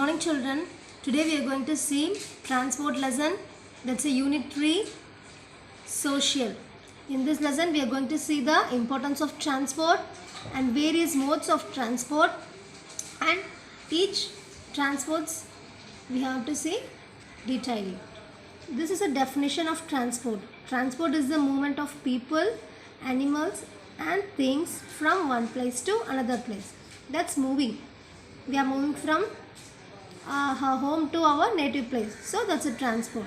Morning children. Today we are going to see transport lesson. That's a unit 3 social. In this lesson we are going to see the importance of transport and various modes of transport, and each transports we have to see detailing. This is a definition of transport. Transport is the movement of people, animals and things from one place to another place. That's moving. We are moving from our home to our native place. So that's a transport.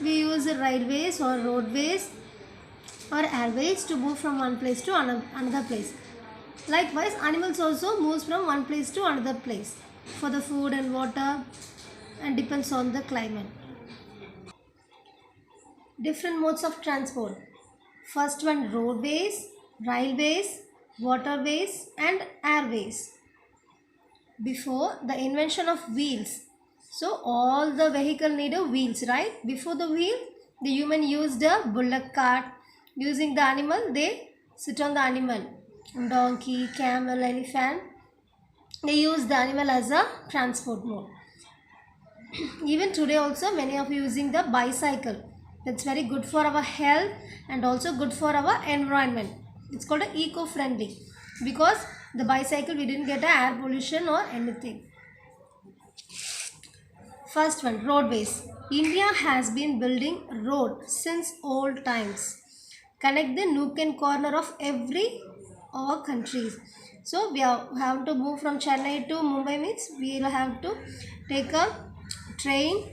We use railways or roadways or airways to move from one place to another place. Likewise, animals also moves from one place to another place for the food and water, and depends on the climate. Different modes of transport. First one, roadways, railways, waterways and airways. Before the invention of wheels, so all the vehicle need a wheels, right? Before the wheel, the human used a bullock cart. Using the animal, they sit on the animal. Donkey, camel, elephant, they use the animal as a transport mode. Even today also many of you using the bicycle. That's very good for our health and also good for our environment. It's called a eco-friendly because the bicycle we didn't get air pollution or anything. First one, roadways. India has been building road since old times. Connect the nook and corner of every our countries. So we have to move from Chennai to Mumbai, means we will have to take a train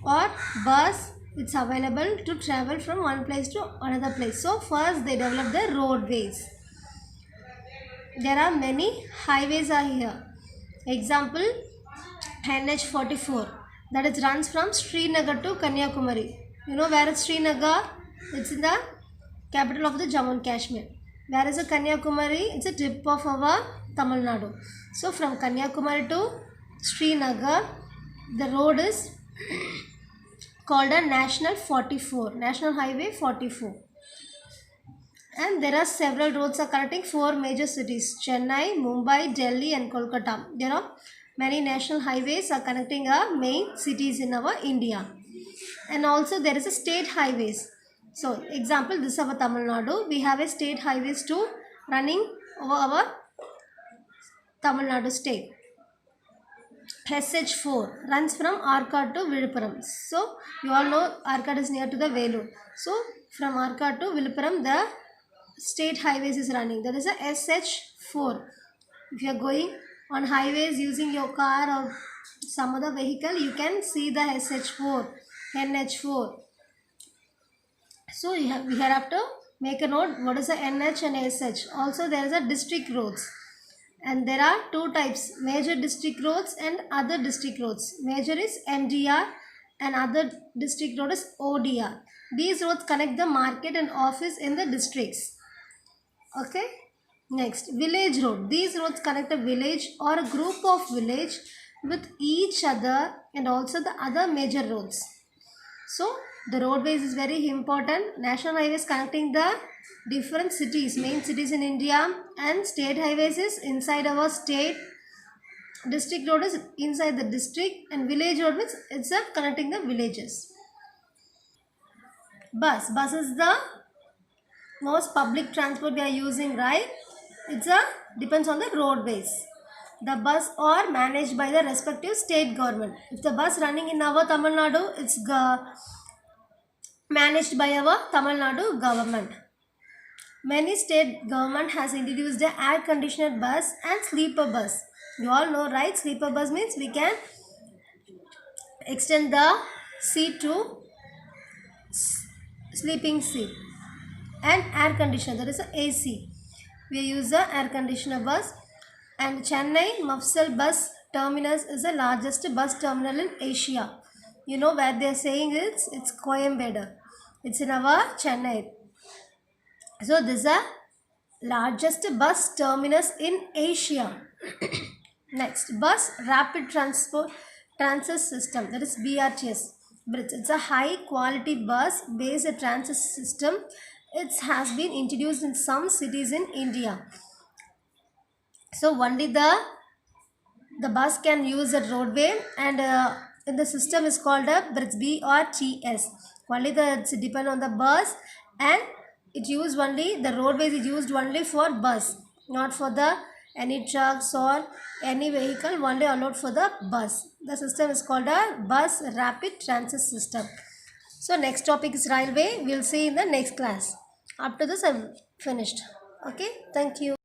or bus. It's available to travel from one place to another place. So first they develop the roadways. There are many highways are here. Example, NH44, that is runs from Srinagar to Kanyakumari. You know where is Srinagar? It's in the capital of the Jammu and Kashmir. Where is the Kanyakumari? It's a tip of our Tamil Nadu. So from Kanyakumari to Srinagar, the road is called a National 44, National Highway 44. And there are several roads are connecting four major cities: Chennai, Mumbai, Delhi and Kolkata. There are many national highways are connecting our main cities in our India. And also there is a state highways. So example, this is our Tamil Nadu. We have a state highways too running over our Tamil Nadu state. SH4 runs from Arcot to Viluppuram. So you all know Arcot is near to the Vellore. So from Arcot to Viluppuram the state highways is running. That is a SH4. If you are going on highways using your car or some other vehicle, you can see the SH4, NH4. So we have to make a note what is the NH and SH. Also there is a district roads. And there are two types, major district roads and other district roads. Major is MDR and other district road is ODR. These roads connect the market and office in the districts. Okay. Next, village road. These roads connect a village or a group of village with each other and also the other major roads. So the roadways is very important. National highways connecting the different cities, main cities in India, and state highways is inside our state. District road is inside the district, and village road means it's connecting the villages. Bus is the most public transport we are using, right? It's depends on the roadways. The bus are managed by the respective state government. If the bus running in our Tamil Nadu, it's managed by our Tamil Nadu government. Many state government has introduced the air conditioned bus and sleeper bus. You all know, right? Sleeper bus means we can extend the seat to sleeping seat. And air conditioner, that is a AC. We use the air conditioner bus. And Chennai Mufsal Bus Terminus is the largest bus terminal in Asia. You know where they are saying it's Coimbatore. It's in our Chennai. So this is the largest bus terminus in Asia. Next, bus rapid transit system, that is BRTS. It's a high quality bus based transit system. It has been introduced in some cities in India. So only the the bus can use the roadway, and the system is called a Britsby or TS. Only it's depend on the bus, and it use only the roadways is used only for bus, not for the any trucks or any vehicle, only allowed for the bus. The system is called a bus rapid transit system. So next topic is railway. We'll see in the next class. Up to this I'm finished. Okay, thank you.